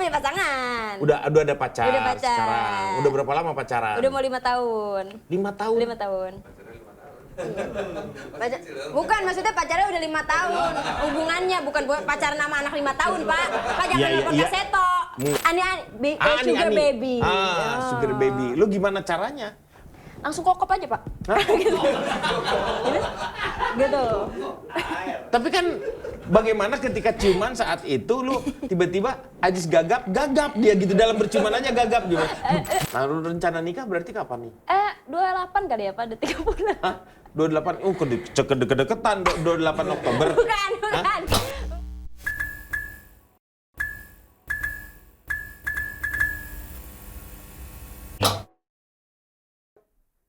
punya pasangan. Udah ada pacar. Udah pacar. Sekarang. Udah berapa lama pacaran? Udah mau 5 tahun. 5 tahun? 5 tahun. Bukan, maksudnya pacarnya udah 5 tahun. Hubungannya bukan pacaran sama anak 5 tahun, Pak. Pak jangan nelfon Seto. Sugar baby. Sugar baby. Lu gimana caranya? Langsung kokop aja, Pak. Gitu. Tapi kan bagaimana ketika ciuman saat itu lu tiba-tiba Ajis gagap dia gitu dalam berciuman aja gagap gimana? Nah, lu rencana nikah berarti kapan nih? 28 kali ya, Pak, udah 3 bulan. Hah? 28? Deket-deketan 28 Oktober. Bukan.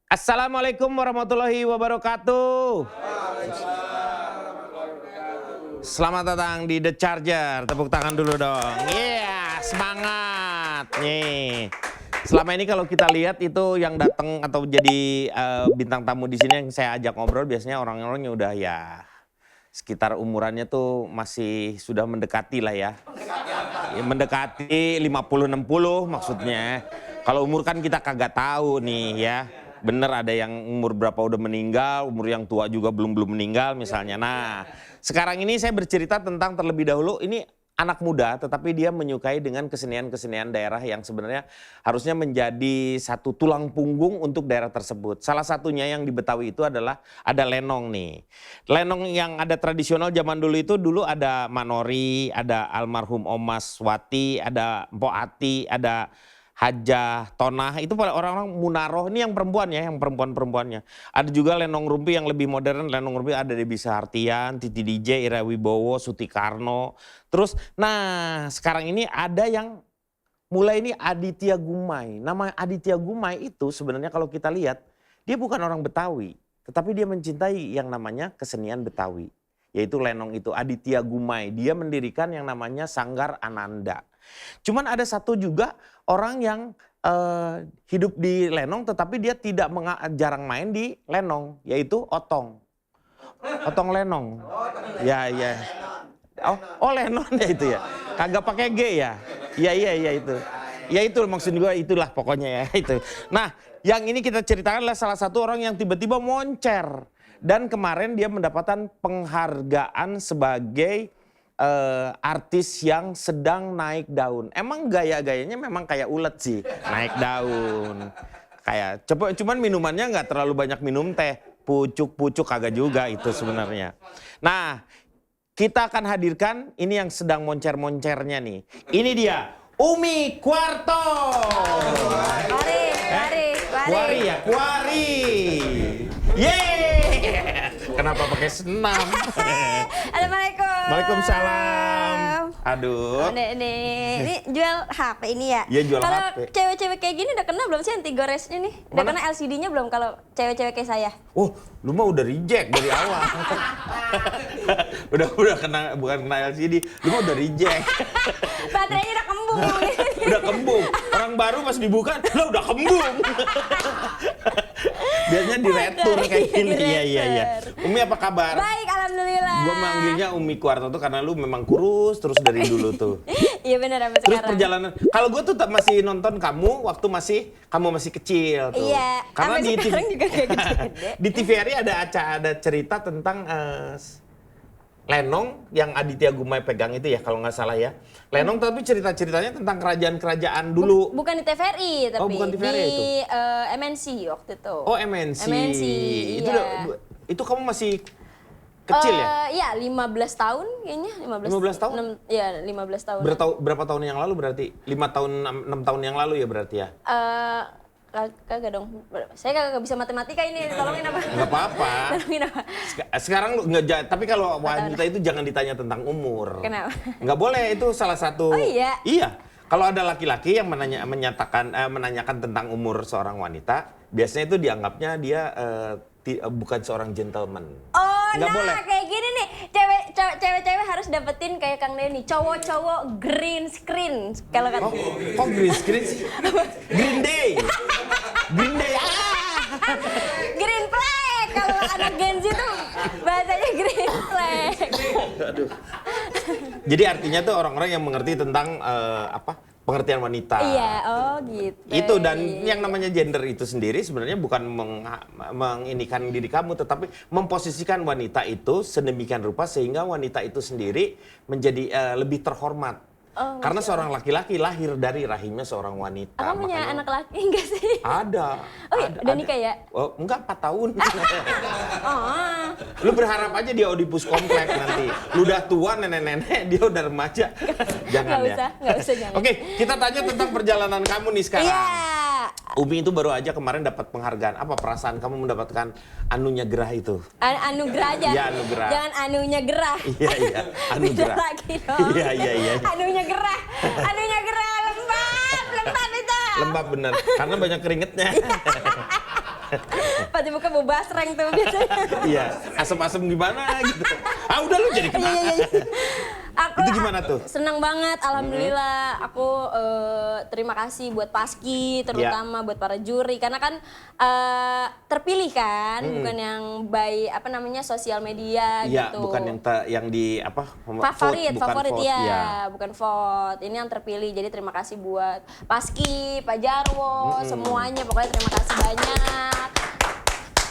Assalamualaikum warahmatullahi wabarakatuh. Selamat datang di The Charger. Tepuk tangan dulu dong. Iya, semangat. Nih. Selama ini kalau kita lihat itu yang datang atau jadi bintang tamu di sini yang saya ajak ngobrol biasanya orang-orangnya udah ya sekitar umurannya tuh masih sudah mendekati lah ya. Mendekati 50-60 maksudnya. Kalau umur kan kita kagak tahu nih ya. Bener ada yang umur berapa udah meninggal, umur yang tua juga belum meninggal misalnya. Nah, sekarang ini saya bercerita tentang terlebih dahulu ini anak muda tetapi dia menyukai dengan kesenian-kesenian daerah yang sebenarnya harusnya menjadi satu tulang punggung untuk daerah tersebut. Salah satunya yang di Betawi itu adalah ada lenong nih. Lenong yang ada tradisional zaman dulu itu dulu ada Manori, ada almarhum Omas Wati, ada Mpok Ati, ada Hajah Tonah, itu pada orang-orang Munaroh, ini yang perempuan ya, yang perempuan-perempuannya. Ada juga lenong rumpi yang lebih modern, lenong rumpi ada Debbie Sahartian, Titi DJ, Ira Wibowo, Suti Karno. Terus, nah sekarang ini ada yang mulai ini Aditya Gumai. Nama Aditya Gumai itu sebenarnya kalau kita lihat, dia bukan orang Betawi, tetapi dia mencintai yang namanya kesenian Betawi. Yaitu lenong itu, Aditya Gumai. Dia mendirikan yang namanya Sanggar Ananda. Cuman ada satu juga orang yang hidup di lenong tetapi dia jarang main di lenong, yaitu Otong. Otong lenong. Ya. Oh Lennon ya itu ya. Kagak pakai G ya. Iya itu. Ya itu maksud gue itulah pokoknya ya itu. Nah, yang ini kita ceritakan adalah salah satu orang yang tiba-tiba moncer. Dan kemarin dia mendapatkan penghargaan sebagai artis yang sedang naik daun. Emang gaya-gayanya memang kayak ulet sih, naik daun. Kayak cuman minumannya nggak terlalu banyak minum teh, pucuk-pucuk kagak juga itu sebenarnya. Nah, kita akan hadirkan ini yang sedang moncer-moncernya nih. Ini dia, Umi Kuarto. Kuari ya, Kuari. Yeay. Kenapa pakai senam? Assalamualaikum. Waalaikumsalam. Aduh. Ini jual HP ini ya? Iya jual kalau HP. Kalau cewek-cewek kayak gini udah kena belum sih anti-goresnya nih? Udah kena LCD-nya belum kalau cewek-cewek kayak saya? Oh, lu mah udah reject dari awal. udah kena, bukan kena LCD, lu mah udah reject. Baterainya udah kembung. Udah kembung. Orang baru pas dibuka, lu udah kembung. Biasanya diretur kayak gini. Iya. Umi apa kabar? Baik, alhamdulillah. Gua manggilnya Umi Kuarto tuh karena lu memang kurus terus dari dulu tuh. Iya benar sampai terus sekarang. Perjalanan. Kalau gua tuh masih nonton kamu waktu kamu masih kecil tuh. Iya. Karena sampai sekarang juga kayak gede. Di TVRI ada cerita tentang lenong yang Aditya Gumai pegang itu ya kalau nggak salah ya. Lenong tapi cerita-ceritanya tentang kerajaan-kerajaan dulu. Bukan di TVRI tapi bukan TVRI di MNC waktu itu. Oh MNC. Itu iya. Itu kamu masih kecil ya? Iya 15 tahun kayaknya. 15 tahun? Iya 15 tahun. Berapa tahun yang lalu berarti? 6 tahun yang lalu ya berarti ya? Kagak dong. Saya kagak bisa matematika ini. Tolongin apa? Enggak apa-apa. Tolongin apa? Sekarang tapi kalau wanita itu jangan ditanya tentang umur. Kenapa? Enggak boleh, itu salah satu. Oh iya. Iya. Kalau ada laki-laki yang menanyakan tentang umur seorang wanita, biasanya itu dianggapnya dia bukan seorang gentleman. Oh, nggak boleh. Kayak gini nih. Cewek-cewek harus dapetin kayak Kang Denny. Cowok-cowok green screen. Kalau kata. Kok green screen sih? Green Day. Green Day. Green flag. Kalau anak Gen Z tuh bahasanya green flag. Aduh. Jadi artinya tuh orang-orang yang mengerti tentang pengertian wanita. Iya, oh gitu. Itu dan yang namanya gender itu sendiri sebenarnya bukan menginikan diri kamu, tetapi memposisikan wanita itu sedemikian rupa sehingga wanita itu sendiri menjadi lebih terhormat. Karena seorang laki-laki lahir dari rahimnya seorang wanita. Abang punya anak laki enggak sih? Ada. Oh iya, udah nikah ya? Oh, enggak, 4 tahun. Oh. Lu berharap aja dia Oedipus komplek nanti. Lu udah tua, nenek-nenek, dia udah remaja. Jangan Nggak usah, jangan. Oke, kita tanya tentang perjalanan kamu nih sekarang. Iya. Umi itu baru aja kemarin dapat penghargaan. Apa perasaan kamu mendapatkan anunya gerah itu? Anugerah aja. Iya, anugerah. Jangan anunya gerah. Iya, anugerah. Beda lagi dong. Iya. Anunya gerah. Anunya gerah lembab itu. Lembab bener, karena banyak keringetnya. Pasti buka bau basreng tuh biasanya. Iya, asem-asem gimana gitu. Udah lu jadi kena. Iya. Aku Itu gimana tuh? Senang banget, alhamdulillah. Aku terima kasih buat Paski, terutama buat para juri, karena kan terpilih kan, bukan yang by sosial media Iya, gitu. bukan yang di Favorit vote, ya, bukan vote. Ini yang terpilih. Jadi terima kasih buat Paski, Pak Jarwo, semuanya. Pokoknya terima kasih banyak.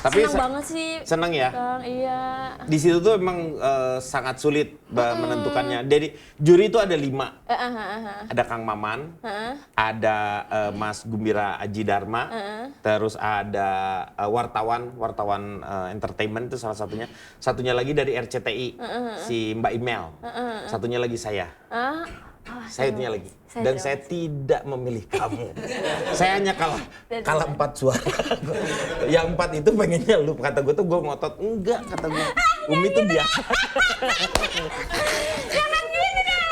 Tapi senang banget sih. Senang ya? Kang, iya. Di situ tuh emang sangat sulit menentukannya. Jadi juri itu ada 5. Ada Kang Maman, ada Mas Gumbira Aji Dharma, terus ada wartawan entertainment itu salah satunya. Satunya lagi dari RCTI, si Mbak Imel. Satunya lagi saya. Saya itunya lagi. Dan saya tidak memilih kamu. Saya hanya kalah 4 suara. Yang 4 itu pengennya lu. Kata gue tuh gue ngotot. Enggak, kata gue. Umi tuh biasa. Jangan gini dong.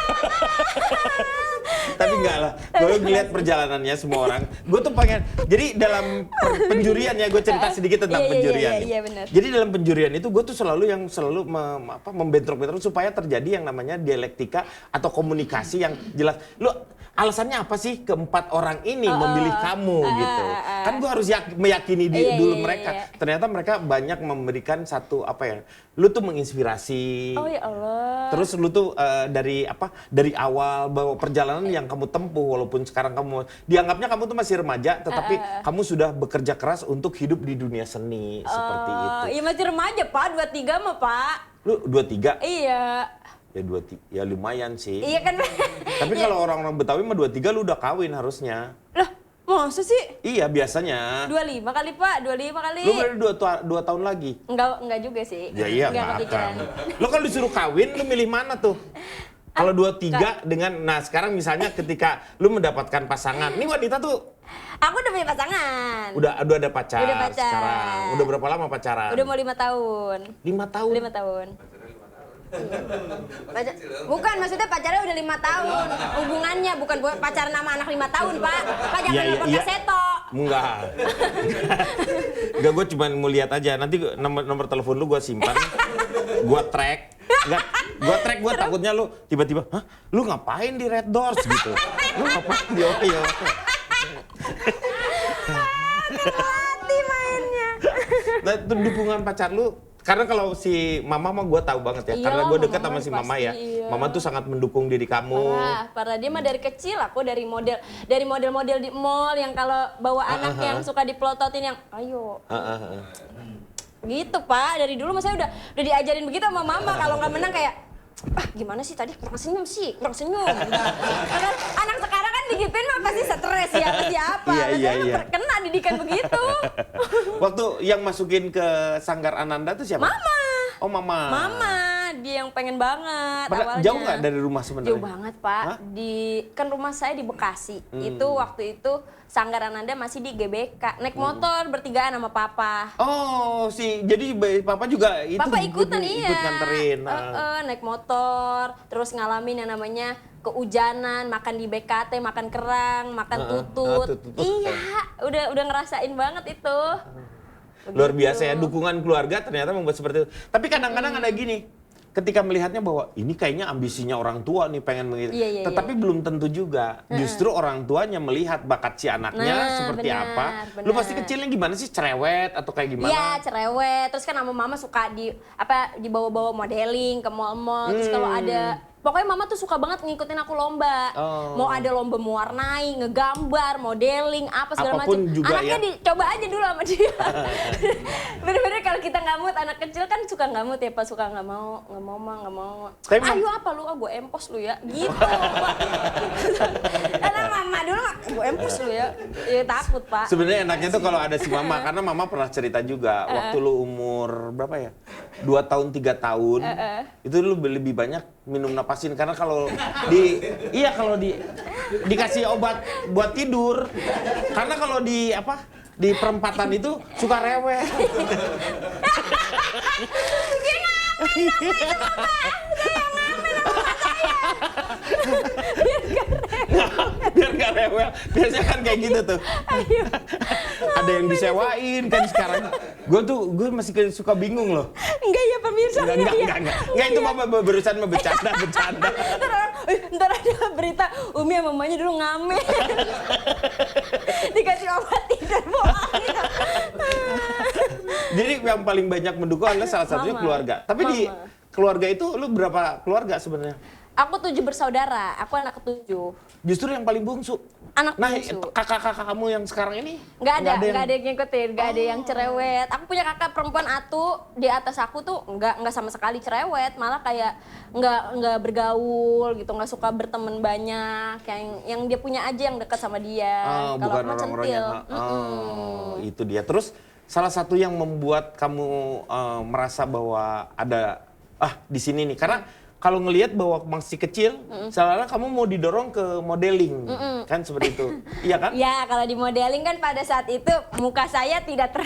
Tapi enggak lah. Gue ngeliat perjalanannya semua orang. Gue tuh pengen. Jadi dalam penjurian ya, gue cerita sedikit tentang penjurian. Iya, benar. Jadi dalam penjurian itu gue tuh selalu membentrok-bentrok supaya terjadi yang namanya dialektika atau komunikasi yang jelas. Lu alasannya apa sih keempat orang ini memilih kamu gitu? Kan gue harus meyakini dulu mereka. Ternyata mereka banyak memberikan satu lu tuh menginspirasi. Oh ya Allah. Terus lu tuh dari awal bahwa perjalanan yang kamu tempuh, walaupun sekarang kamu dianggapnya kamu tuh masih remaja, tetapi kamu sudah bekerja keras untuk hidup di dunia seni seperti itu. Iya masih remaja Pak, 23 mah Pak. Lu 23? Iya. Ya 23, ya lumayan sih. Iya kan. Tapi kalau orang-orang Betawi mah 23 lu udah kawin harusnya. Lah, masa sih? Iya biasanya. 25 kali Pak, 25 kali. Lu berarti 2 tahun lagi? Enggak juga sih. Ya iya enggak akan. Lu kalau disuruh kawin, lu milih mana tuh? Kalau 23 dengan, nah sekarang misalnya ketika lu mendapatkan pasangan, nih wanita tuh. Aku udah punya pasangan. Udah ada pacar, Udah pacar sekarang. Udah berapa lama pacaran? Udah mau 5 tahun. 5 tahun? 5 tahun. Bukan, maksudnya pacarnya udah 5 tahun. Hubungannya bukan pacaran sama anak 5 tahun, Pak. Pak jangan nelfon Kak Seto. Enggak. Enggak, gue cuma mau lihat aja. Nanti nomor telepon lu gue simpan. Gue track. Enggak, gue takutnya lu tiba-tiba, hah? Lu ngapain di Red Doors gitu? Lu ngapain di Ohio? Hati mainnya. Nah, itu dukungan pacar lu. Karena kalau si Mama mah gue tahu banget ya, iya, karena gue dekat sama si pasti, Mama ya. iya. Mama tuh sangat mendukung diri kamu. Parah dia mah dari kecil aku dari model-model di mall yang kalau bawa anak yang suka dipelototin yang ayo. Gitu Pak, dari dulu saya udah diajarin begitu sama Mama, kalau nggak menang kayak gimana sih tadi kurang senyum. Karena anak sekarang kan digituin mah pasti stres ya, pasti apa. Iya. Kena didikan begitu. Waktu yang masukin ke Sanggar Ananda tuh siapa? Mama. Oh Mama. Mama, dia yang pengen banget awalnya. Jauh nggak dari rumah sebenarnya? Jauh banget Pak. Hah? Kan rumah saya di Bekasi. Itu waktu itu Sanggar Ananda masih di GBK. Naik motor bertigaan sama Papa. Oh, jadi Papa juga itu Papa ikutan iya. Ikut nganterin. Naik motor, terus ngalamin yang namanya kehujanan, makan di BKT, makan kerang, makan tutut. Iya, udah ngerasain banget itu. Luar biasa ya, dukungan keluarga ternyata membuat seperti itu. Tapi kadang-kadang ada gini, ketika melihatnya bahwa ini kayaknya ambisinya orang tua nih pengen begitu. Tetapi belum tentu juga. Justru orang tuanya melihat bakat si anaknya seperti apa. Lu pasti kecilnya gimana sih? Cerewet atau kayak gimana? Iya, cerewet. Terus kan sama Mama suka dibawa-bawa modeling ke mall-mall. Terus kalau ada Pokoknya mama tuh suka banget ngikutin aku lomba. Mau ada lomba mewarnai, ngegambar, modeling, apa segala macam. Anaknya dicoba aja dulu sama dia. Bener-bener kalau kita nggak mood, anak kecil kan suka nggak mood ya, pas suka nggak mau. Ayo apa lu, gue empos lu ya, gitu. Karena mama dulu gue empos lu ya, takut Pak. Sebenarnya enaknya tuh kalau ada si mama, karena mama pernah cerita juga waktu lu umur berapa ya? 2 tahun 3 tahun, itu lu lebih banyak minum napasin karena kalau dikasih obat buat tidur, karena kalau di perempatan itu suka rewel. Biar gak rewel. Biasanya kan kayak gitu tuh. Ada yang disewain kan sekarang. Gue masih suka bingung loh. Enggak ya pemirsa. Enggak itu mama berusaha bercanda. Ntar ada berita Umi sama mamanya dulu ngamen. Dikasih obat tidur bohong gitu. Jadi yang paling banyak mendukung adalah salah satunya keluarga. Tapi di keluarga itu lu berapa keluarga sebenarnya? Aku 7 bersaudara, aku anak ke-7. Justru yang paling bungsu. Anak bungsu. Kakak-kakak kamu yang sekarang ini? Nggak ada yang ngikutin, nggak ada yang cerewet. Aku punya kakak perempuan Atu, di atas aku tuh nggak sama sekali cerewet, malah kayak nggak bergaul gitu, nggak suka berteman banyak. Yang dia punya aja yang dekat sama dia. Kalau bukan aku orang-orangnya. Itu dia. Terus salah satu yang membuat kamu merasa bahwa ada di sini nih, karena kalau ngelihat bahwa masih kecil, seolah-olah kamu mau didorong ke modeling, kan seperti itu, iya kan? Ya, kalau di modeling kan pada saat itu muka saya tidak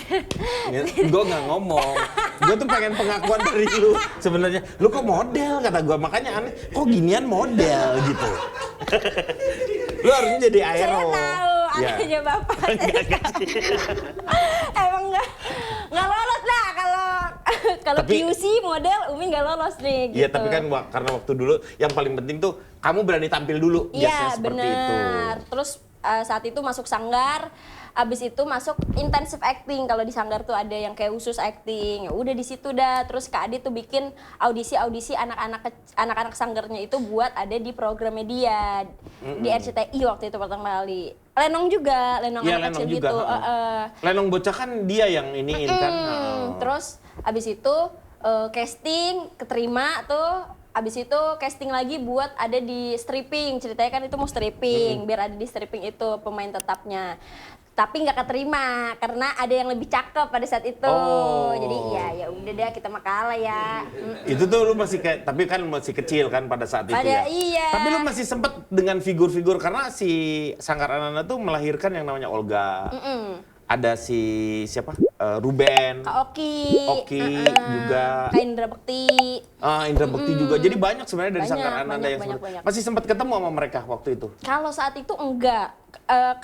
Gue nggak ngomong, gue tuh pengen pengakuan dari lu. Sebenarnya, lu kok model kata gue, makanya aneh, kok ginian model gitu. Lu harusnya jadi aero. Saya tahu, anaknya bapak. Emang nggak lolos lah kalau QC model Umi nggak lolos nih gitu. Iya, tapi kan karena waktu dulu yang paling penting tuh kamu berani tampil dulu. Iya, seperti itu. Terus saat itu masuk sanggar, abis itu masuk intensive acting. Kalau di sanggar tuh ada yang kayak khusus acting. Ya udah di situ dah. Terus Kak Adit tuh bikin audisi anak-anak sanggarnya itu buat ada di program media di RCTI waktu itu pertama kali. Lenong juga, Lenong anak kecil juga, gitu. Lenong bocah kan dia yang iniin kan. Terus abis itu casting, keterima tuh. Abis itu casting lagi buat ada di stripping. Ceritanya kan itu mau stripping, biar ada di stripping itu pemain tetapnya. Tapi nggak keterima karena ada yang lebih cakep pada saat itu. Jadi ya udah deh kita mah kalah ya. Itu tuh lu masih tapi kan masih kecil kan pada saat itu ya. Iya. Tapi lu masih sempet dengan figur-figur karena si Sanggar Ananda tuh melahirkan yang namanya Olga. Ada si siapa? Ruben. Kak Oki juga. Kak Indra Bekti. Indra Bekti juga. Jadi banyak sebenarnya dari Sanggar Ananda yang banyak. masih sempat ketemu sama mereka waktu itu. Kalau saat itu enggak.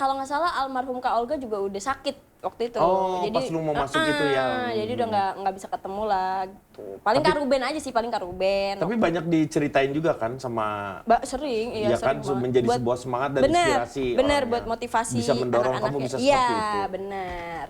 Kalau nggak salah almarhum Kak Olga juga udah sakit waktu itu. Jadi pas lu mau masuk itu ya. Jadi udah nggak bisa ketemu lah gitu. Paling Kak Ruben aja sih, Kak Ruben. Tapi banyak diceritain juga kan sama sering, iya kan, menjadi sebuah semangat dan inspirasi. Bener, buat motivasi bisa mendorong anak-anak kamu bisa seperti itu. Iya, bener.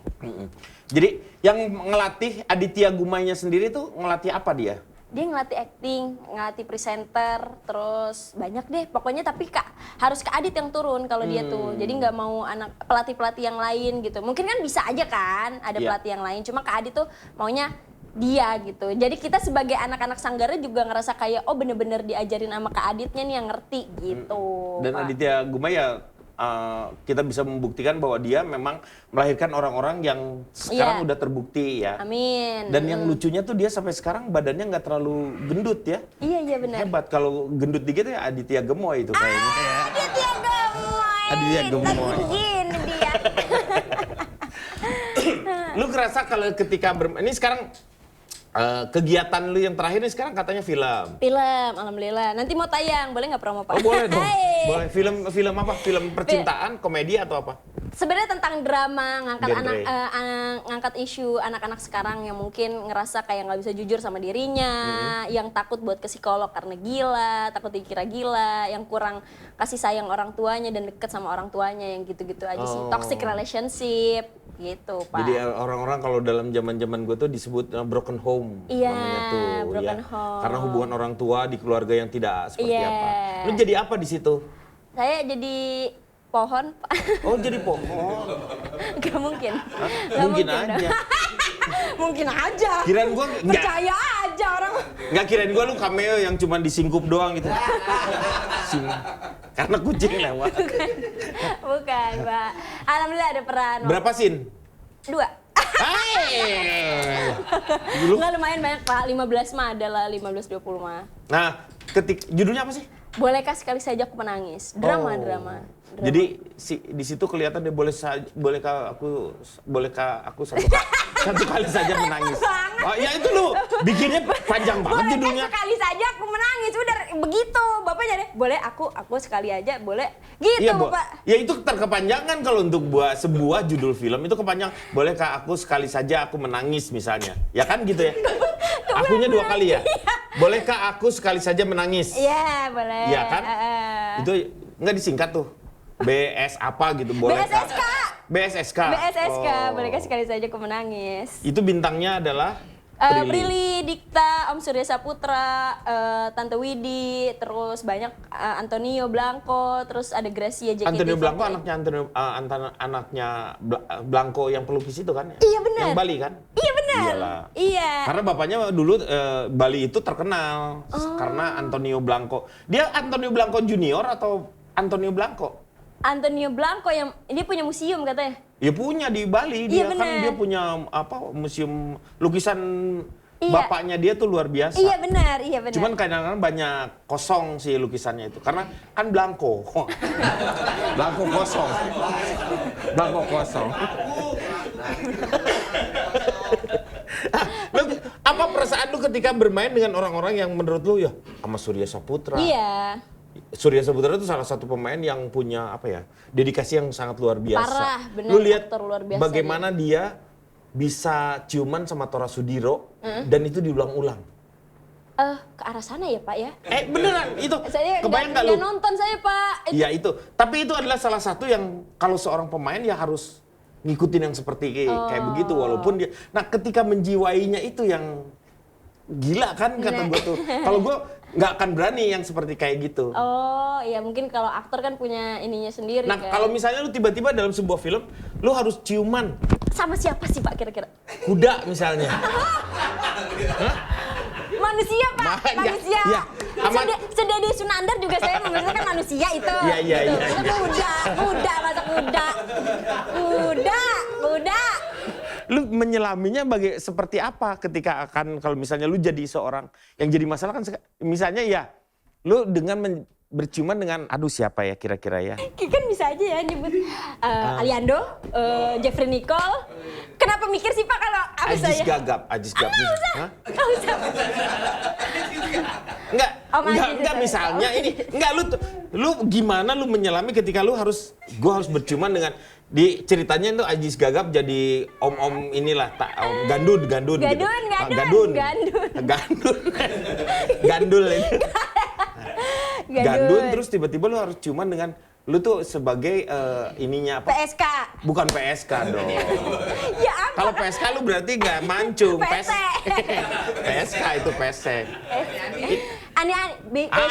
Jadi yang ngelatih Aditya Gumaynya sendiri tuh ngelatih apa dia? Dia ngelatih acting, ngelatih presenter, terus banyak deh pokoknya, tapi harus Kak Adit yang turun kalau dia tuh. Jadi nggak mau anak pelatih-pelatih yang lain gitu. Mungkin kan bisa aja kan ada pelatih yang lain, cuma Kak Adit tuh maunya dia gitu. Jadi kita sebagai anak-anak sanggarnya juga ngerasa kayak bener-bener diajarin sama Kak Aditnya nih yang ngerti gitu. Dan Pak Aditya Gumaya kita bisa membuktikan bahwa dia memang melahirkan orang-orang yang sekarang udah terbukti ya. Amin. Dan yang lucunya tuh dia sampai sekarang badannya nggak terlalu gendut ya. Iya benar. Hebat, kalau gendut dikit ya Aditya Gemoy itu kayaknya. Aditya Gemoy. Aditya Gemoy. Begini dia. Lu ngerasa kalau ketika ini sekarang kegiatan lu yang terakhir nih sekarang katanya film. Film, alhamdulillah. Nanti mau tayang, boleh nggak promo Pak? Oh boleh dong. Boleh. Film apa? Film percintaan, komedi atau apa? Sebenarnya tentang drama, ngangkat isu anak-anak sekarang yang mungkin ngerasa kayak nggak bisa jujur sama dirinya, yang takut buat ke psikolog karena gila, takut dikira gila, yang kurang kasih sayang orang tuanya dan deket sama orang tuanya, yang gitu-gitu aja sih. Toxic relationship. gitu Pak. Jadi orang-orang kalau dalam zaman-zaman gue tuh disebut broken home Iya, namanya tuh broken ya. home. Karena hubungan orang tua di keluarga yang tidak seperti Iya. apa. Lu jadi apa di situ? Saya jadi pohon Pak. Oh jadi pohon. Gak mungkin. Gak Mungkin aja. dong. Mungkin aja. Kirain gua enggak. Percaya aja orang. Nggak kirain gue lu cameo yang cuma disingkup doang gitu. Karena kucing lewat. Bukan Pak. Alhamdulillah ada peran. Berapa scene? 2. Hai. Dulu. Nggak lumayan banyak Pak. 15 mah ada lah. 15-20 mah. Nah, judulnya apa sih? Bolehkah sekali saja aku menangis? Drama. Jadi di situ kelihatan dia bolehkah aku satu kali saja menangis. Oh ya itu lu bikinnya panjang banget judulnya. Sekali saja aku menangis, udah begitu. Bapak jadi boleh aku sekali aja boleh gitu Iya, Bapak. Ya itu terkepanjangan kalau untuk sebuah judul film itu kepanjang. Bolehkah aku sekali saja aku menangis misalnya. Ya kan gitu ya. Akunya 2 kali ya. Bolehkah aku sekali saja menangis? Iya, boleh. Iya kan? Itu nggak disingkat tuh. BS apa gitu boleh? BSSK. BSSK, Oh. bolehkah sekali saja aku menangis? Itu bintangnya adalah Prilly, Dikta, Om Surya Saputra, Tante Widi, terus banyak Antonio Blanco, terus ada Gracia JKT. Antonio Blanco anaknya Blanco yang pelukis itu kan? Iya benar. Yang Bali kan? Iya benar. Iyalah. Iya. Karena bapaknya dulu Bali itu terkenal karena Antonio Blanco. Dia Antonio Blanco Junior atau Antonio Blanco? Antonio Blanco yang dia punya museum katanya. Ya punya di Bali, Iya, dia kan bener. dia punya museum lukisan Iya. bapaknya dia tuh luar biasa. Iya benar. Cuman kadang-kadang banyak kosong sih lukisannya itu karena kan Blanco. Blanco kosong. Blanco kosong. Lu, apa perasaan lu ketika bermain dengan orang-orang yang menurut lu ya sama Surya Saputra? Iya. Surya Saputra itu salah satu pemain yang punya apa ya dedikasi yang sangat luar biasa. Parah, bener, Lu lihat aktor luar biasa bagaimana dia bisa ciuman sama Tora Sudiro dan itu diulang-ulang. Ke arah sana ya Pak ya? Beneran itu. Saya Kebayang nggak lu? nggak nonton saya Pak. Iya itu. Tapi itu adalah salah satu yang kalau seorang pemain ya harus ngikutin yang seperti kayak begitu walaupun dia. Nah ketika menjiwainya itu yang gila kan kata gue tuh. Kalau gue nggak akan berani yang seperti kayak gitu. Oh, iya mungkin kalau aktor kan punya ininya sendiri Nah, kan. kalau misalnya lu tiba-tiba dalam sebuah film, lu harus ciuman Sama siapa sih Pak kira-kira? kuda misalnya. Manusia Pak, Makanya, manusia. iya. Sedede Sunandar juga saya maksudnya kan manusia itu. Iya, iya, gitu. iya, iya. Kuda, masa kuda. Kuda. Lu menyelaminya seperti apa ketika akan kalau misalnya lu jadi seorang yang jadi masalah kan misalnya ya lu dengan berciuman dengan aduh siapa ya kira-kira ya? Kan bisa aja ya nyebut Aliando, Jeffrey Nicole. Kenapa mikir sih Pak kalau aku Ajis saya? Ajis Gagap. Hah? Nggak usah. Enggak misalnya ini enggak lu gimana lu menyelami ketika lu gua harus berciuman dengan di ceritanya itu Ajis Gagap jadi om inilah gandun gitu. Gandul ini. Gandun terus tiba-tiba lu harus ciuman dengan lu tuh sebagai ininya apa? PSK. Bukan PSK dong. Ya apa? Kalau PSK lu berarti nggak mancung. Pesek. PSK itu pesek.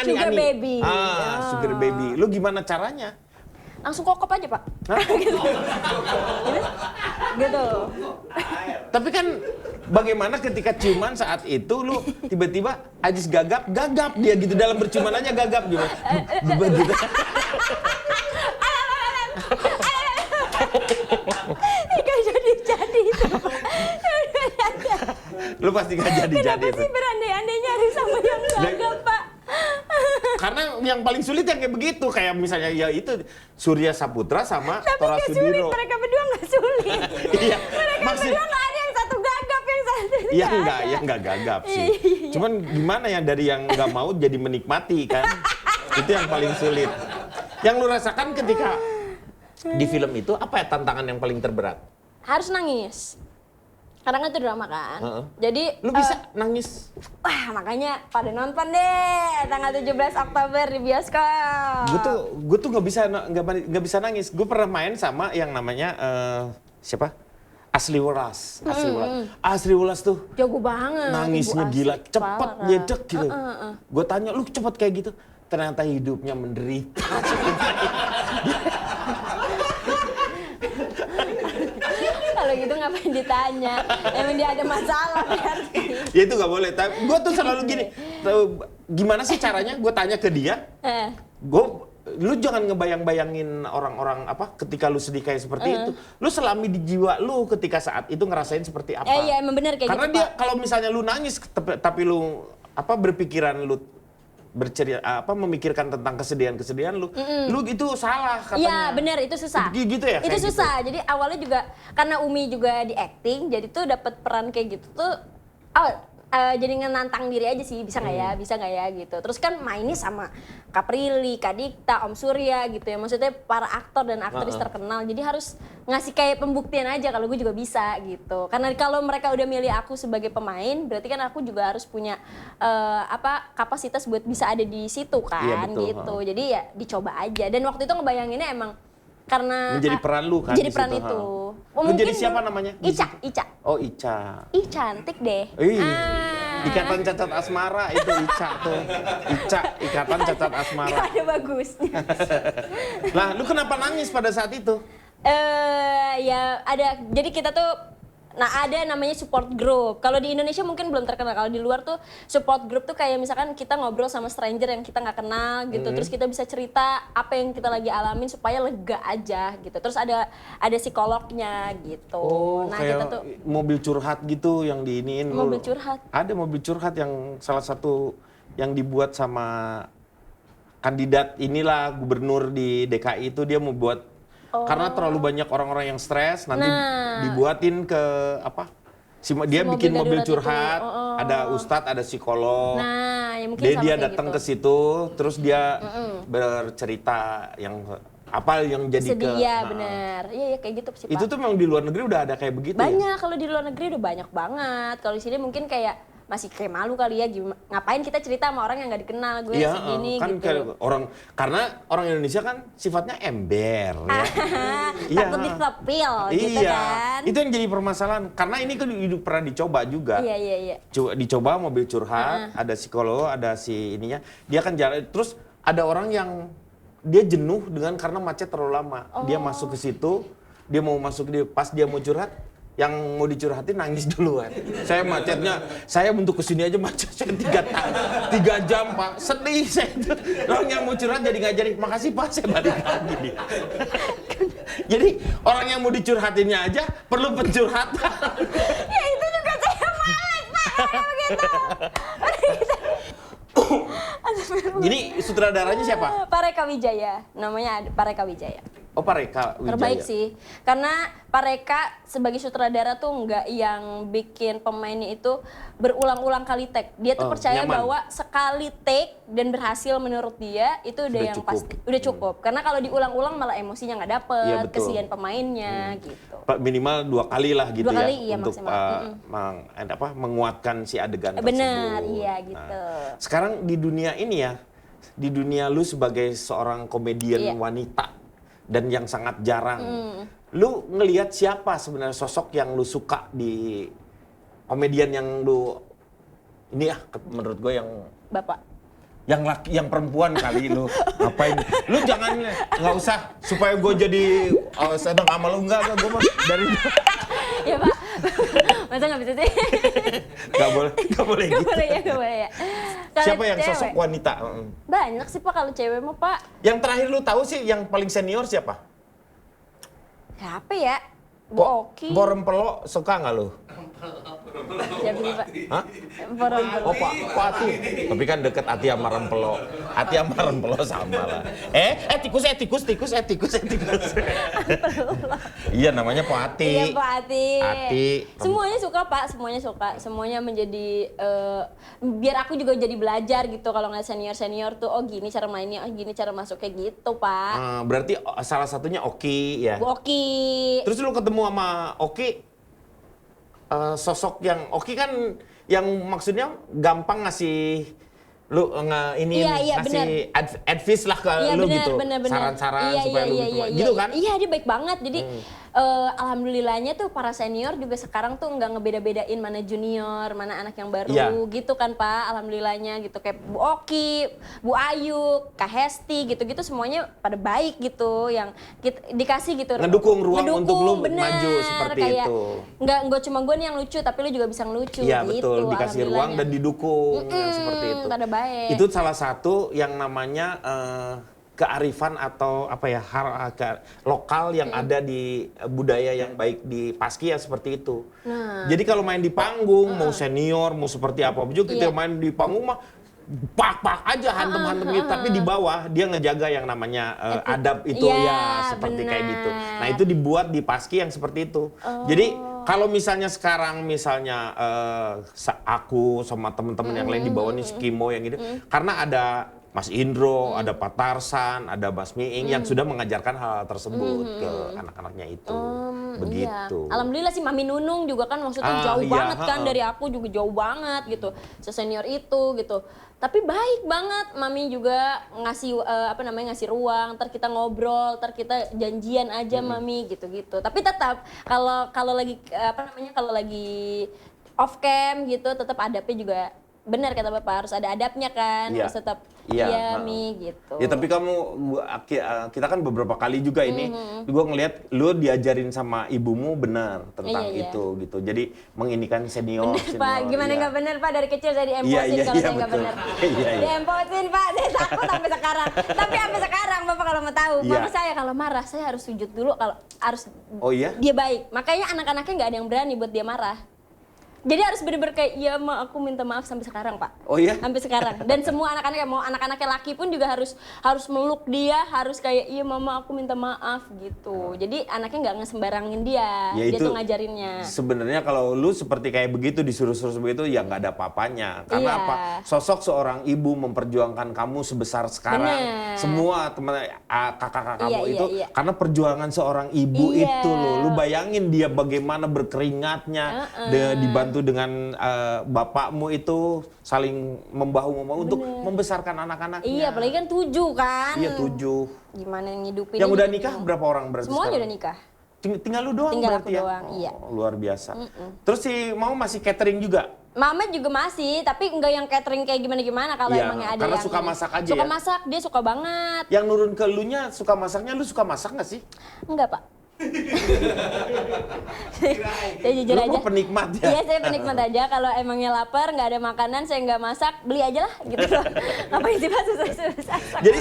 Sugar baby. Sugar baby. Lu gimana caranya? Langsung kokop aja Pak. Hah? Gitu. Tapi kan bagaimana ketika ciuman saat itu lu tiba-tiba Ajis gagap dia gitu dalam berciuman aja gagap gimana? Begitu. Gak jadi itu. Lu pasti gak jadi Kenapa itu. sih berandai-andai nyari sama yang gagap Pak? Karena yang paling sulit yang kayak begitu kayak misalnya ya itu Surya Saputra sama Tapi Tora gak sulit, Sudiro. mereka berdua gak sulit. Iya. Mereka berdua gak ada yang satu gagap, yang satu Iya nggak ada. enggak gagap sih. Cuman gimana ya dari yang nggak mau jadi menikmati kan. Itu yang paling sulit. Yang lu rasakan ketika di film itu apa ya tantangan yang paling terberat? Harus nangis. Karena kan itu drama kan. Jadi Lu bisa nangis? wah makanya pada nonton deh tanggal 17 Oktober di bioskop. Gue tuh nggak bisa nangis. Gue pernah main sama yang namanya siapa? Asri Welas. Asri Welas tuh Jago banget. nangisnya Ibu gila, Asri, cepet parah. nyedek gitu. Gue tanya, lu cepet kayak gitu? Ternyata hidupnya menderita. Kalau gitu ngapain ditanya? Emang dia ada masalah berarti. Ya itu gak boleh. Tapi gue tuh selalu gini, gimana sih caranya? Gue tanya ke dia, lu jangan ngebayang-bayangin orang-orang apa ketika lu sedih kayak seperti itu. Lu selami di jiwa lu ketika saat itu ngerasain seperti apa. Iya emang bener kayak Karena gitu, dia Pak. kalau misalnya lu nangis tapi lu apa berpikiran lu memikirkan tentang kesedihan-kesedihan lu itu salah katanya. Iya bener, itu susah. Gitu ya? Itu kayak susah. Jadi awalnya juga karena Umi juga di acting, jadi tuh dapat peran kayak gitu tuh. Jadi nantang diri aja sih, bisa nggak ya gitu. Terus kan mainnya sama Kak Prilly, Kak Dikta, Om Surya gitu ya. Maksudnya para aktor dan aktris terkenal. Jadi harus ngasih kayak pembuktian aja kalau gue juga bisa gitu. Karena kalau mereka udah milih aku sebagai pemain, berarti kan aku juga harus punya kapasitas buat bisa ada di situ kan, Iya, betul. gitu. Jadi ya dicoba aja. Dan waktu itu ngebayanginnya emang karena menjadi peran lu kan jadi di peran situ, itu. Lu jadi siapa namanya? di Ica, situ? Ica. Oh, Ica. Ih cantik deh. Ikatan Cacat Asmara itu Ica tuh. Ica, Ikatan Cacat Asmara. Gak ada bagusnya. Lah, lu kenapa nangis pada saat itu? Ya ada. Jadi kita tuh, ada namanya support group. Kalau di Indonesia mungkin belum terkenal. Kalau di luar tuh support group tuh kayak misalkan kita ngobrol sama stranger yang kita nggak kenal gitu. Terus kita bisa cerita apa yang kita lagi alamin supaya lega aja gitu. Terus ada psikolognya gitu. Oh, Nah kayak kita tuh mobil curhat gitu yang diiniin. mobil curhat. Ada mobil curhat yang salah satu yang dibuat sama kandidat inilah gubernur di DKI itu, dia mau buat karena terlalu banyak orang-orang yang stres, nanti dibuatin ke apa? Dia bikin mobil curhat, ada ustadz, ada psikolog. Nah, ya mungkin Dia sama datang kayak ke situ, terus dia bercerita yang apa yang jadi sedih ya, bener. Iya kayak gitu sih, Pak. Itu tuh memang di luar negeri udah ada kayak begitu Banyak, kalau di luar negeri udah banyak banget. Kalau di sini mungkin kayak masih kayak malu kali ya, ngapain kita cerita sama orang yang nggak dikenal, gue Iya, segini kan gitu. karena orang Indonesia kan sifatnya ember ya. Takut ditepil gitu kan. Itu yang jadi permasalahan. Karena ini kan pernah dicoba juga. Iya. Dicoba mobil curhat, ada psikolog, ada si ininya. Dia kan jalan, terus ada orang yang dia jenuh karena macet terlalu lama. Dia masuk ke situ, dia mau masuk pas dia mau curhat, yang mau dicurhatin nangis duluan. Saya macetnya, saya untuk kesini aja macet saya 3 jam Pak, sedih saya itu. Orang yang mau curhat jadi nggak jadi, makasih Pak saya balik lagi. Jadi orang yang mau dicurhatinnya aja perlu pencurhatan. Ya itu juga saya males Pak, kalau begitu. Jadi sutradaranya siapa? Pareka Wijaya, namanya Pareka Wijaya. Oh, Pareka Wijaya. Terbaik sih, karena Pareka sebagai sutradara tuh nggak yang bikin pemainnya itu berulang-ulang kali take. Dia tuh percaya nyaman. bahwa sekali take dan berhasil menurut dia itu udah yang cukup. pasti, udah cukup. Karena kalau diulang-ulang malah emosinya nggak dapet, Iya, betul. kesian pemainnya gitu. Minimal 2 kali lah gitu 2 kali, ya iya, untuk maksimal. menguatkan si adegan Bener, tersebut. iya gitu. Nah, sekarang di dunia ini ya, di dunia lu sebagai seorang komedian wanita dan yang sangat jarang, lu ngelihat siapa sebenarnya sosok yang lu suka di komedian yang lu ini menurut gue yang Bapak. yang perempuan kali lu ngapain? Lu jangan nggak usah supaya gue jadi seneng sama lu enggak gue mah dari Ya Pak, masa nggak bisa sih? nggak boleh Nggak boleh ya. Kalau Siapa yang cewek, sosok wanita? banyak sih Pak kalau cewek mah Pak. Yang terakhir lu tahu sih yang paling senior siapa? Siapa ya? Bu Oki. Po Rempelo suka nggak lu? Siapa sih Pak? Hah? Porong-porong. Oh Pak Ati. Tapi kan deket Ati sama Rempelo. Ati sama Rempelo sama lah. Tikus. Iya namanya Pak Ati. Iya Pak Ati. Ati. Semuanya suka Pak, semuanya suka. Semuanya menjadi, biar aku juga jadi belajar gitu kalau nggak senior tuh, oh gini cara mainnya, oh gini cara masuknya gitu Pak. Berarti salah satunya Oki ya. Bu Oki. Terus lu ketemu sama Oki, sosok yang Oki kan yang maksudnya gampang ngasih lu ngasih advice lah ke lu gitu. Saran-saran supaya lu gitu kan. Iya dia baik banget. Jadi alhamdulillahnya tuh para senior juga sekarang tuh nggak ngebeda-bedain mana junior, mana anak yang baru gitu kan Pak, alhamdulillahnya gitu. Kayak Bu Oki, Bu Ayu, Kak Hesti gitu-gitu semuanya pada baik gitu, yang dikasih gitu. Ngedukung ruang untuk lu bener, maju seperti kayak, itu. Nggak cuma gue nih yang lucu, tapi lu juga bisa ngelucu Iya gitu. betul, dikasih ruang dan didukung yang seperti itu. Pada baik. Itu salah satu yang namanya kearifan atau apa ya lokal yang ada di budaya yang baik di Paski ya seperti itu. Jadi kalau main di panggung mau senior mau seperti apa juga kita main di panggung mah pak aja hantem gitu, tapi di bawah dia ngejaga yang namanya adab itu ya seperti kayak gitu. Nah itu dibuat di Paski yang seperti itu. Jadi kalau misalnya sekarang misalnya aku sama teman-teman yang lain di bawah nih Skimo yang gitu, karena ada Mas Indro, ada Pak Tarsan, ada Mas Miing yang sudah mengajarkan hal tersebut ke anak-anaknya itu. Begitu. Iya. Alhamdulillah sih Mami Nunung juga kan maksudnya jauh banget kan dari aku, juga jauh banget gitu. Sesenior itu gitu. Tapi baik banget Mami juga ngasih ngasih ruang, ntar kita ngobrol, ntar kita janjian aja Mami gitu-gitu. Tapi tetap kalau lagi kalau lagi off cam gitu tetap adabnya juga benar kata Bapak, harus ada adabnya kan, harus tetap Mi gitu. Ya tapi kita kan beberapa kali juga ini, gue ngelihat lu diajarin sama ibumu benar tentang itu gitu. Jadi menginikan senior. Bener Pak, gimana nggak bener Pak, dari kecil saya diemposin kalau saya nggak bener. Diemposin Pak, saya takut sampai sekarang. Tapi sampai sekarang Bapak kalau mau tahu, Mama saya kalau marah saya harus sujud dulu, kalau harus dia baik. Makanya anak-anaknya nggak ada yang berani buat dia marah. Jadi harus bener-bener kayak, iya Ma, aku minta maaf sampai sekarang Pak. Oh iya? Sampai sekarang. Dan semua anak-anak, mau anak-anaknya laki pun juga harus meluk dia, harus kayak, iya Mama aku minta maaf gitu. Jadi anaknya nggak ngesembarangin dia, ya dia tuh ngajarinnya. Sebenarnya kalau lu seperti kayak begitu, disuruh-suruh begitu, ya nggak ada apa-apanya. Karena apa? Sosok seorang ibu memperjuangkan kamu sebesar sekarang. Semua teman kakak-kakak kamu itu, karena perjuangan seorang ibu itu loh. Lu bayangin dia bagaimana berkeringatnya, dibantu dengan bapakmu itu saling membahu-membahu untuk membesarkan anak-anaknya. Iya, apalagi kan 7 kan. Iya 7. Gimana ngidupin. Yang udah nikah berapa orang berarti? Semuanya udah nikah. Tinggal lu doang Tinggal berarti aku doang, iya. Luar biasa. Terus si mau masih catering juga? Mama juga masih, tapi enggak yang catering kayak gimana-gimana kalau emangnya ada karena yang suka masak aja suka ya? masak, dia suka banget. Yang nurun ke elunya suka masaknya, lu suka masak nggak sih? Enggak Pak. Saya jujur lu aja. Penikmat ya? Iya, saya penikmat aja. Kalau emangnya lapar, nggak ada makanan, saya nggak masak, beli aja lah gitu loh. Ngapain sih Pak susah-susah. Jadi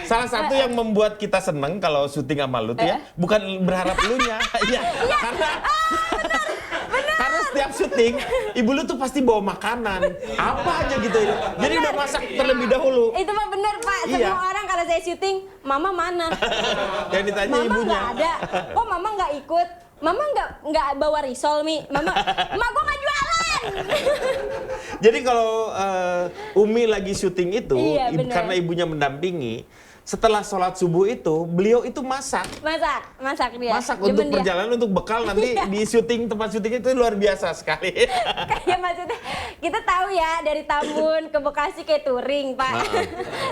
salah satu yang membuat kita seneng kalau syuting sama lu tuh ya, bukan berharap elunya, karena karena setiap syuting, ibu lu tuh pasti bawa makanan, apa aja gitu. Jadi udah masak terlebih dahulu. Itu Pak bener Pak, semua orang kalau saya syuting, Mama mana? Yang ditanya Mama ibunya. Nggak ada. Kok Mama nggak ikut? Mama nggak bawa risol Mi. Mama gua nggak jualan. Jadi kalau Umi lagi syuting itu, karena ibunya mendampingi, setelah sholat subuh itu, beliau itu masak dia. Masak untuk perjalanan, untuk bekal nanti di syuting, tempat syuting itu luar biasa sekali. Kayak maksudnya, kita tahu ya dari Tambun ke Bekasi kayak touring Pak.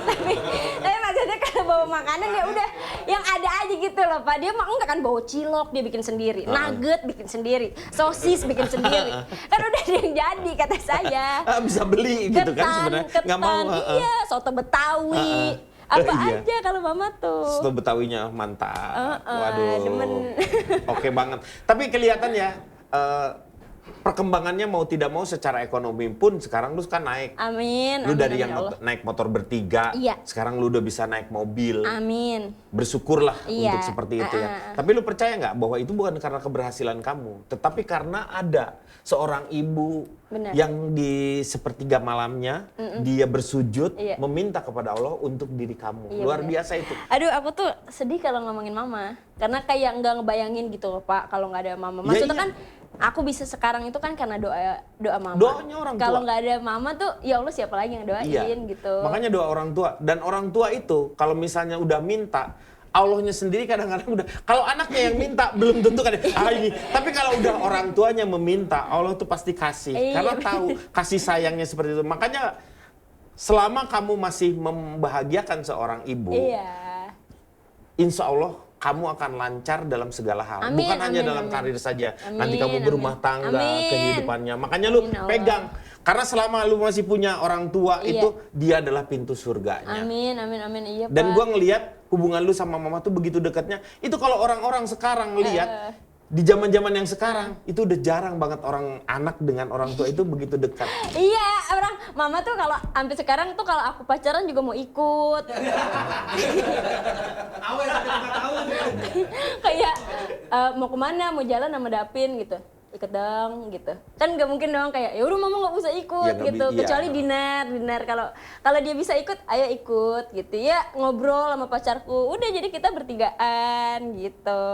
tapi maksudnya kalau bawa makanan ya udah yang ada aja gitu loh Pak. Dia mah enggak kan bawa cilok, dia bikin sendiri, nugget bikin sendiri, sosis bikin sendiri. Kan udah ada yang jadi kata saya. Bisa beli gitu kan sebenarnya. Nggak mau. Iya, soto Betawi. Aja kalau Mama tuh. Soto Betawinya mantap. Waduh. Demen. Oke banget. Tapi kelihatan ya, perkembangannya mau tidak mau secara ekonomi pun sekarang lu kan naik. Amin. Lu dari yang naik motor bertiga, sekarang lu udah bisa naik mobil. Amin. Bersyukurlah untuk seperti itu ya. Tapi lu percaya nggak bahwa itu bukan karena keberhasilan kamu, tetapi karena ada seorang ibu yang di sepertiga malamnya dia bersujud meminta kepada Allah untuk diri kamu. Luar biasa itu. Aduh, aku tuh sedih kalau ngomongin Mama, karena kayak nggak ngebayangin gitu loh Pak kalau nggak ada Mama. Maksudnya kan aku bisa sekarang itu kan karena doa Mama. Doanya orang tua. Kalau nggak ada Mama tuh ya Allah siapa lagi yang doain gitu. Makanya doa orang tua, dan orang tua itu kalau misalnya udah minta, Allahnya sendiri kadang-kadang udah, kalau anaknya yang minta belum tentu kan ini. Tapi kalau udah orang tuanya meminta, Allah tuh pasti kasih. Karena tahu kasih sayangnya seperti itu. Makanya selama kamu masih membahagiakan seorang ibu, insya Allah kamu akan lancar dalam segala hal. Amin, Bukan hanya amin, dalam amin. karir saja. Amin, Nanti kamu berumah tangga, amin. kehidupannya. Makanya lu Amin, Allah. pegang. Karena selama lu masih punya orang tua, Iya. itu dia adalah pintu surganya. Amin, amin, amin. Iya, Dan Pak. gua ngelihat hubungan lu sama mama tuh begitu dekatnya. Itu kalau orang-orang sekarang lihat, di zaman-zaman yang sekarang, itu udah jarang banget orang anak dengan orang tua itu begitu dekat. Iya, orang mama tuh kalau sampai sekarang tuh kalau aku pacaran juga mau ikut. Kayak mau kemana, mau jalan sama Dapin gitu. Ikut dong gitu. Kan nggak mungkin dong kayak ya udah mama nggak usah ikut Ya, nggak gitu. iya. Kecuali dinner kalau dia bisa ikut, ayo ikut gitu. Ya ngobrol sama pacarku. Udah jadi kita bertigaan gitu.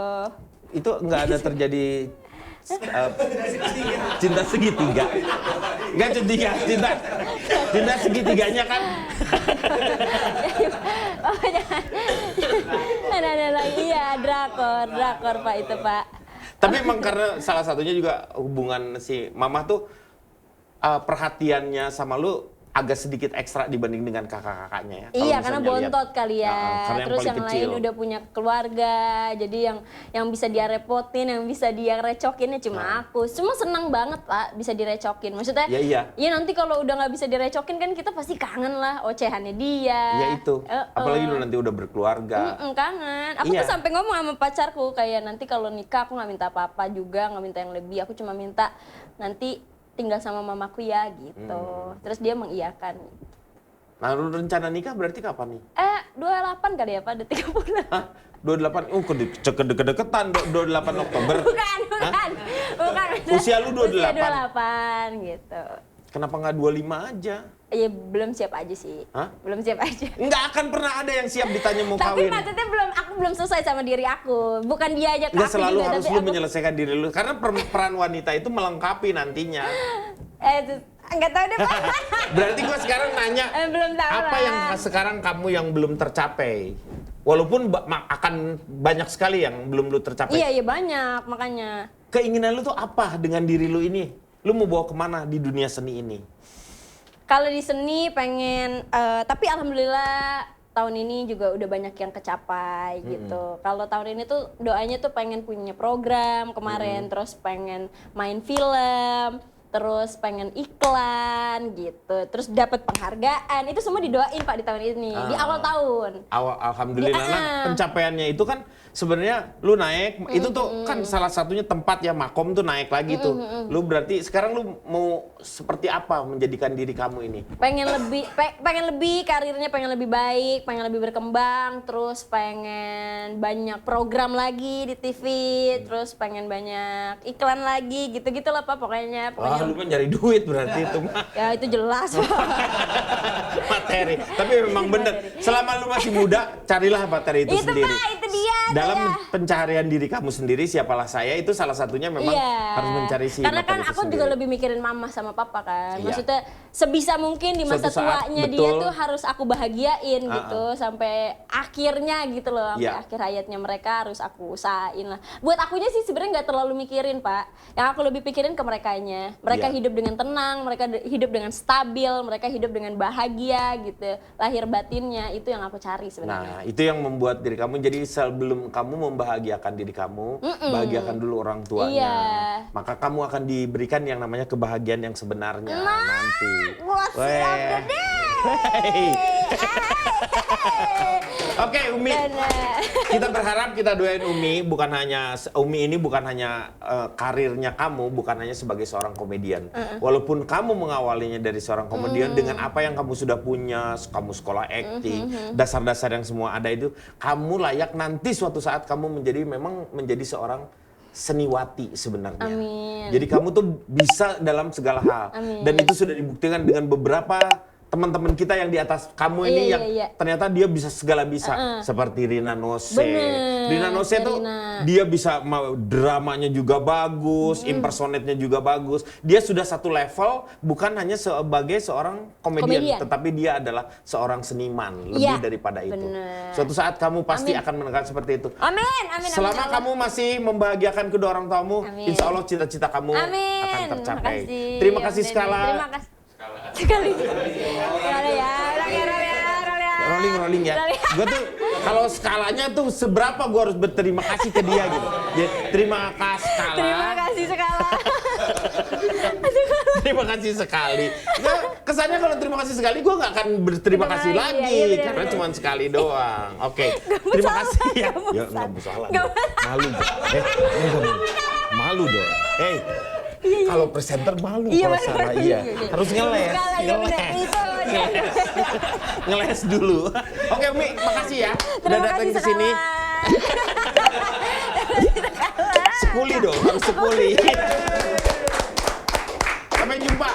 Itu nggak ada terjadi cinta segitiga. Nggak cinta segitiganya kan. Oh jangan. Ada lagi ya drakor Pak itu Pak. Tapi emang karena salah satunya juga hubungan si mama tuh perhatiannya sama lu agak sedikit ekstra dibanding dengan kakak-kakaknya ya. Kalau Iya karena misalnya lihat. bontot kali ya. Karena Terus paling yang kecil. lain udah punya keluarga. Jadi yang bisa dia repotin, yang bisa dia recokinnya cuma aku. Cuma senang banget Pak bisa direcokin. Maksudnya Iya. ya nanti kalau udah nggak bisa direcokin kan kita pasti kangen lah ocehannya dia. Ya itu. Apalagi lu nanti udah berkeluarga. Kangen. Aku Iya. tuh sampai ngomong sama pacarku kayak nanti kalau nikah aku nggak minta apa-apa juga, nggak minta yang lebih. Aku cuma minta nanti tinggal sama mamaku ya gitu. Terus dia mengiyakan. Nah, lu rencana nikah berarti kapan nih? 28 kali ya Pak, udah 3 bulan. Hah? 28? Oh, deket-deketan 28 Oktober. Bukan. Usia lu 28? Usia 28 gitu. Kenapa nggak 25 aja? Ya belum siap aja sih. Hah? Belum siap aja. Nggak akan pernah ada yang siap ditanya mau Tapi kawin. maksudnya aku belum selesai sama diri aku. Bukan dia aja ke Nggak aku selalu juga, harus tapi lu aku menyelesaikan diri lu. Karena peran wanita itu melengkapi nantinya. Nggak tahu deh Pak. Berarti gua sekarang nanya, Belum tahu apa lah. yang sekarang kamu yang belum tercapai? Walaupun akan banyak sekali yang belum lu tercapai. Iya banyak makanya. Keinginan lu tuh apa dengan diri lu ini? Lu mau bawa kemana di dunia seni ini? Kalau di seni pengen, tapi alhamdulillah tahun ini juga udah banyak yang kecapai gitu. Kalau tahun ini tuh doanya tuh pengen punya program kemarin, terus pengen main film, terus pengen iklan gitu, terus dapat penghargaan. Itu semua didoain Pak di tahun ini, di awal tahun. Alhamdulillah. Nah, pencapaiannya itu kan sebenarnya lu naik, itu tuh kan salah satunya tempat ya makom tuh naik lagi tuh. Lu berarti sekarang lu mau seperti apa menjadikan diri kamu ini? Pengen lebih karirnya pengen lebih baik, pengen lebih berkembang, terus pengen banyak program lagi di TV, terus pengen banyak iklan lagi, gitu-gitu lah Pak pokoknya. Wah, lu kan nyari duit berarti itu mah. Ya itu jelas Pak. Materi. Tapi memang bener. Selama lu masih muda, carilah materi itu sendiri. Pak, itu dia. Dalam pencaharian diri kamu sendiri, siapalah saya, itu salah satunya memang harus mencari si Karena materi kan itu aku sendiri. juga lebih mikirin mama sama papa kan. Iya. Maksudnya sebisa mungkin di masa Suatu saat, tuanya dia betul. tuh harus aku bahagiain gitu sampai akhirnya gitu loh, sampai Iya. akhir hayatnya mereka harus aku usahain lah. Buat akunya sih sebenarnya nggak terlalu mikirin Pak. Yang aku lebih pikirin ke merekanya. Mereka Iya. hidup dengan tenang, mereka hidup dengan stabil, mereka hidup dengan bahagia gitu. Lahir batinnya itu yang aku cari sebenarnya. Nah, itu yang membuat diri kamu, jadi sebelum kamu membahagiakan diri kamu, bahagiakan dulu orang tuanya. Iya. Maka kamu akan diberikan yang namanya kebahagiaan yang sebenarnya nanti. Gua siap Weh. deh. Hey. Oke, Umi. Bener. Kita berharap, kita doain Umi ini bukan hanya karirnya kamu, bukan hanya sebagai seorang komedian. Walaupun kamu mengawalinya dari seorang komedian dengan apa yang kamu sudah punya, kamu sekolah acting, dasar-dasar yang semua ada itu, kamu layak nanti suatu saat kamu memang menjadi seorang seniwati sebenarnya. Amin. Jadi kamu tuh bisa dalam segala hal. Amin. Dan itu sudah dibuktikan dengan beberapa teman-teman kita yang di atas kamu ini yang ternyata dia bisa segala bisa, seperti Rina Nose. Bener, Rina Nose tuh dia bisa dramanya juga bagus, impersonate-nya juga bagus. Dia sudah satu level, bukan hanya sebagai seorang komedian, tetapi dia adalah seorang seniman lebih daripada itu. Bener. Suatu saat kamu pasti akan menekan seperti itu. Amin, amin. Selama amin, kamu masih membahagiakan kedua orang tuamu, Amin. insya Allah cita-cita kamu amin. akan tercapai. Makasih, Terima kasih Om Deddy. sekali. Terima kasih. Sekali. Rolling ya. Rolling ya. Gue tuh Kalau skalanya tuh seberapa gue harus berterima kasih ke dia gitu. Ya, terima kasih skala. Terima kasih skala. Terima kasih sekali. Nah, kesannya kalau terima kasih sekali gue nggak akan berterima kasih lagi iya, karena cuma sekali doang. Oke, Gak terima masalah, kasih ya. gak Ya masalah. nggak salah. Gak Malu dong. Malu dong. Kalau presenter malu Iya, kalau bener, salah. bener, Iya. iya. Harus ngeles. Skala, iya bener. Itu dia. Ngeles dulu. Oke, Umi, makasih ya udah Terima datang kasih ke sini. Sekuli dong, harus sekuli. Sampai jumpa.